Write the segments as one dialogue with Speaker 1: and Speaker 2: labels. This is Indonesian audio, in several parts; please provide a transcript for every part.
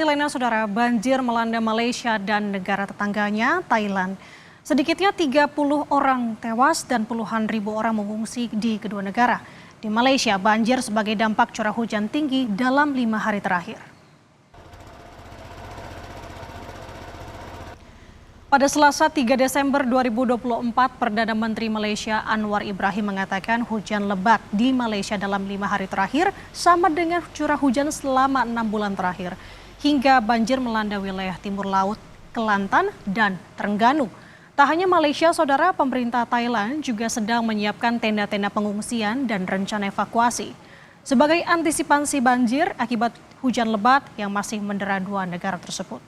Speaker 1: Lainnya, saudara, banjir melanda Malaysia dan negara tetangganya, Thailand. Sedikitnya 30 orang tewas dan puluhan ribu orang mengungsi di kedua negara. Di Malaysia, banjir sebagai dampak curah hujan tinggi dalam 5 hari terakhir. Pada Selasa 3 Desember 2024, Perdana Menteri Malaysia Anwar Ibrahim mengatakan hujan lebat di Malaysia dalam 5 hari terakhir sama dengan curah hujan selama 6 bulan terakhir. Hingga banjir melanda wilayah timur laut, Kelantan, dan Terengganu. Tak hanya Malaysia, saudara, pemerintah Thailand juga sedang menyiapkan tenda-tenda pengungsian dan rencana evakuasi. Sebagai antisipasi banjir akibat hujan lebat yang masih mendera dua negara tersebut.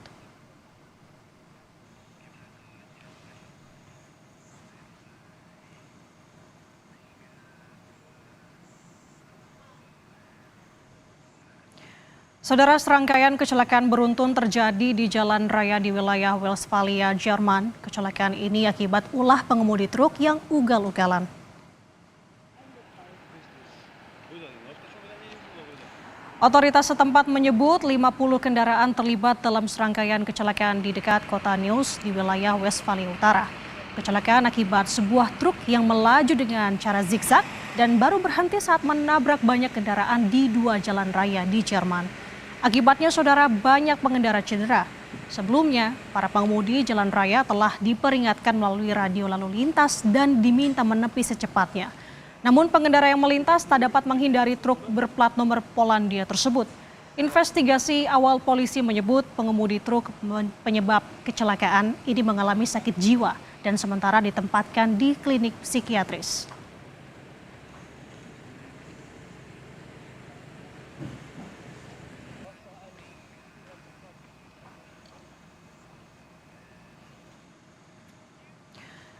Speaker 1: Saudara, serangkaian kecelakaan beruntun terjadi di jalan raya di wilayah Westphalia, Jerman. Kecelakaan ini akibat ulah pengemudi truk yang ugal-ugalan. Otoritas setempat menyebut 50 kendaraan terlibat dalam serangkaian kecelakaan di dekat kota Neus di wilayah Westphalia Utara. Kecelakaan akibat sebuah truk yang melaju dengan cara zigzag dan baru berhenti saat menabrak banyak kendaraan di dua jalan raya di Jerman. Akibatnya, saudara, banyak pengendara cedera. Sebelumnya, para pengemudi jalan raya telah diperingatkan melalui radio lalu lintas dan diminta menepi secepatnya. Namun pengendara yang melintas tak dapat menghindari truk berplat nomor Polandia tersebut. Investigasi awal polisi menyebut pengemudi truk penyebab kecelakaan ini mengalami sakit jiwa dan sementara ditempatkan di klinik psikiatris.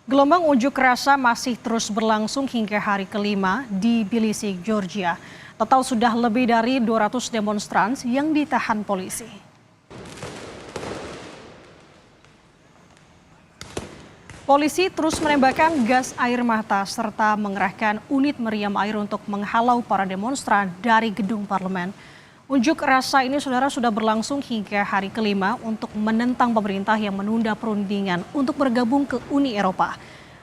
Speaker 1: Gelombang unjuk rasa masih terus berlangsung hingga hari kelima di Tbilisi, Georgia. Total sudah lebih dari 200 demonstran yang ditahan polisi. Polisi terus menembakkan gas air mata serta mengerahkan unit meriam air untuk menghalau para demonstran dari gedung parlemen. Unjuk rasa ini, saudara, sudah berlangsung hingga hari kelima untuk menentang pemerintah yang menunda perundingan untuk bergabung ke Uni Eropa.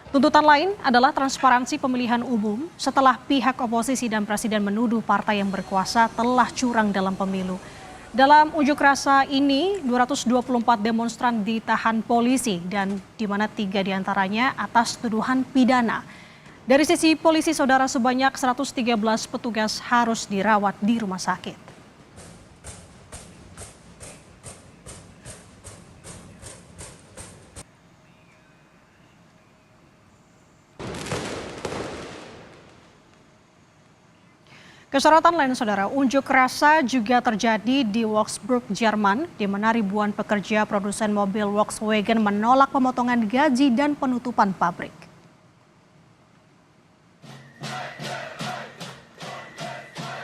Speaker 1: Tuntutan lain adalah transparansi pemilihan umum setelah pihak oposisi dan presiden menuduh partai yang berkuasa telah curang dalam pemilu. Dalam unjuk rasa ini, 224 demonstran ditahan polisi dan di mana 3 diantaranya atas tuduhan pidana. Dari sisi polisi, saudara, sebanyak 113 petugas harus dirawat di rumah sakit. Kesorotan lain, saudara, unjuk rasa juga terjadi di Wolfsburg, Jerman, di mana ribuan pekerja produsen mobil Volkswagen menolak pemotongan gaji dan penutupan pabrik.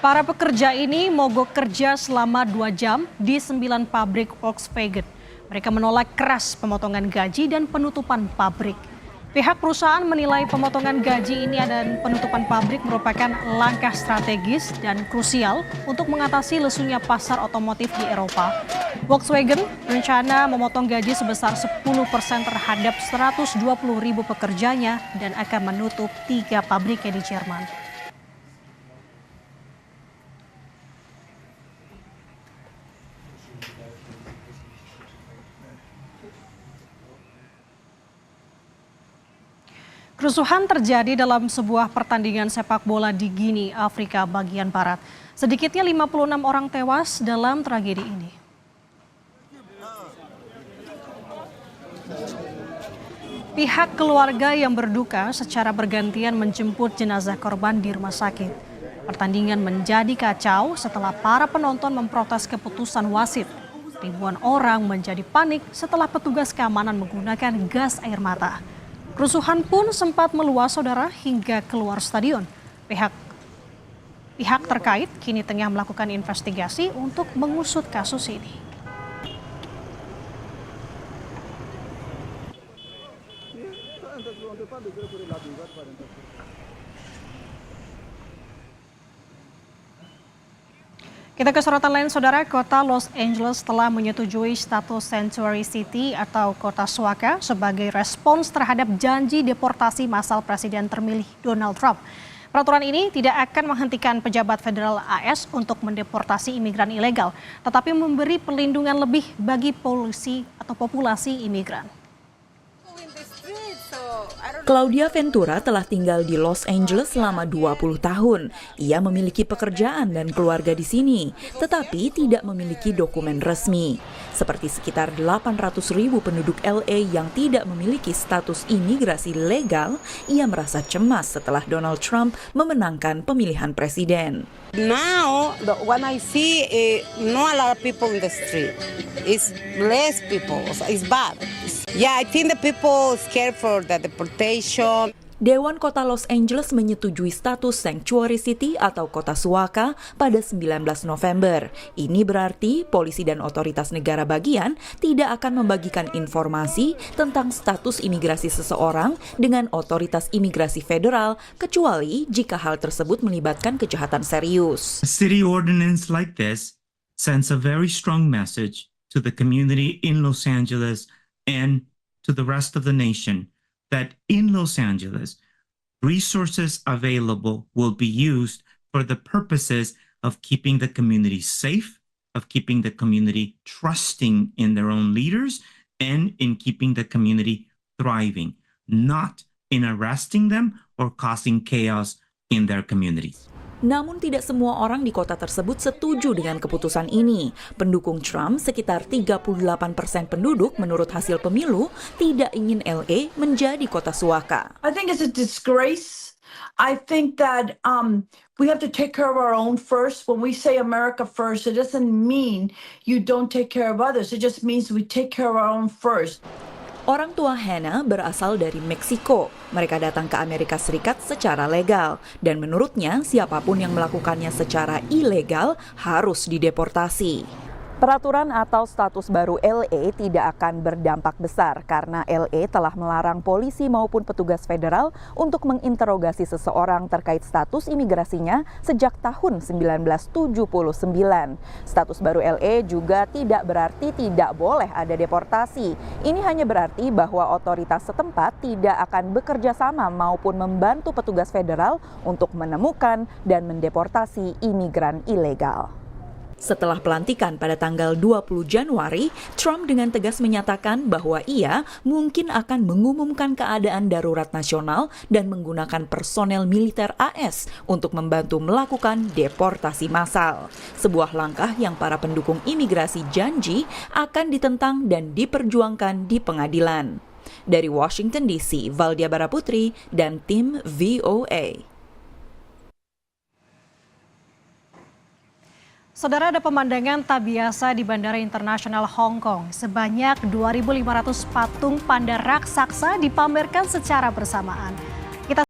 Speaker 1: Para pekerja ini mogok kerja selama 2 jam di 9 pabrik Volkswagen. Mereka menolak keras pemotongan gaji dan penutupan pabrik. Pihak perusahaan menilai pemotongan gaji ini dan penutupan pabrik merupakan langkah strategis dan krusial untuk mengatasi lesunya pasar otomotif di Eropa. Volkswagen berencana memotong gaji sebesar 10% terhadap 120.000 pekerjanya dan akan menutup 3 pabriknya di Jerman. Kerusuhan terjadi dalam sebuah pertandingan sepak bola di Guinea, Afrika bagian barat. Sedikitnya 56 orang tewas dalam tragedi ini. Pihak keluarga yang berduka secara bergantian menjemput jenazah korban di rumah sakit. Pertandingan menjadi kacau setelah para penonton memprotes keputusan wasit. Ribuan orang menjadi panik setelah petugas keamanan menggunakan gas air mata. Kerusuhan pun sempat meluas, saudara, hingga keluar stadion. Pihak terkait kini tengah melakukan investigasi untuk mengusut kasus ini. Kita ke sorotan lain, Saudara. Kota Los Angeles telah menyetujui status Sanctuary City atau kota suaka sebagai respons terhadap janji deportasi massal Presiden terpilih Donald Trump. Peraturan ini tidak akan menghentikan pejabat federal AS untuk mendeportasi imigran ilegal, tetapi memberi perlindungan lebih bagi populasi imigran.
Speaker 2: Claudia Ventura telah tinggal di Los Angeles selama 20 tahun. Ia memiliki pekerjaan dan keluarga di sini, tetapi tidak memiliki dokumen resmi. Seperti sekitar 800.000 penduduk LA yang tidak memiliki status imigrasi legal, ia merasa cemas setelah Donald Trump memenangkan pemilihan presiden.
Speaker 3: Now, when I see not a lot of people in the street, it's less people, it's bad. Yeah, I think the people scared for the deportation.
Speaker 2: Dewan Kota Los Angeles menyetujui status Sanctuary City atau kota suaka pada 19 November. Ini berarti polisi dan otoritas negara bagian tidak akan membagikan informasi tentang status imigrasi seseorang dengan otoritas imigrasi federal kecuali jika hal tersebut melibatkan kejahatan serius.
Speaker 4: A city ordinance like this sends a very strong message to the community in Los Angeles and to the rest of the nation that in Los Angeles, resources available will be used for the purposes of keeping the community safe, of keeping the community trusting in their own leaders, and in keeping the community thriving, not in arresting them or causing chaos in their communities.
Speaker 2: Namun tidak semua orang di kota tersebut setuju dengan keputusan ini. Pendukung Trump, sekitar 38% penduduk menurut hasil pemilu, tidak ingin LA menjadi kota suaka.
Speaker 5: I think it's a disgrace. I think that we have to take care of our own first. When we say America first, it doesn't mean you don't take care of others. It just means we take care of our own first.
Speaker 2: Orang tua Hannah berasal dari Meksiko. Mereka datang ke Amerika Serikat secara legal. Dan menurutnya, siapapun yang melakukannya secara ilegal harus dideportasi. Peraturan atau status baru LA tidak akan berdampak besar karena LA telah melarang polisi maupun petugas federal untuk menginterogasi seseorang terkait status imigrasinya sejak tahun 1979. Status baru LA juga tidak berarti tidak boleh ada deportasi. Ini hanya berarti bahwa otoritas setempat tidak akan bekerja sama maupun membantu petugas federal untuk menemukan dan mendeportasi imigran ilegal. Setelah pelantikan pada tanggal 20 Januari, Trump dengan tegas menyatakan bahwa ia mungkin akan mengumumkan keadaan darurat nasional dan menggunakan personel militer AS untuk membantu melakukan deportasi massal. Sebuah langkah yang para pendukung imigrasi janji akan ditentang dan diperjuangkan di pengadilan. Dari Washington DC, Valdia Baraputri dan tim VOA.
Speaker 1: Saudara, ada pemandangan tak biasa di Bandara Internasional Hong Kong. Sebanyak 2.500 patung panda raksasa dipamerkan secara bersamaan.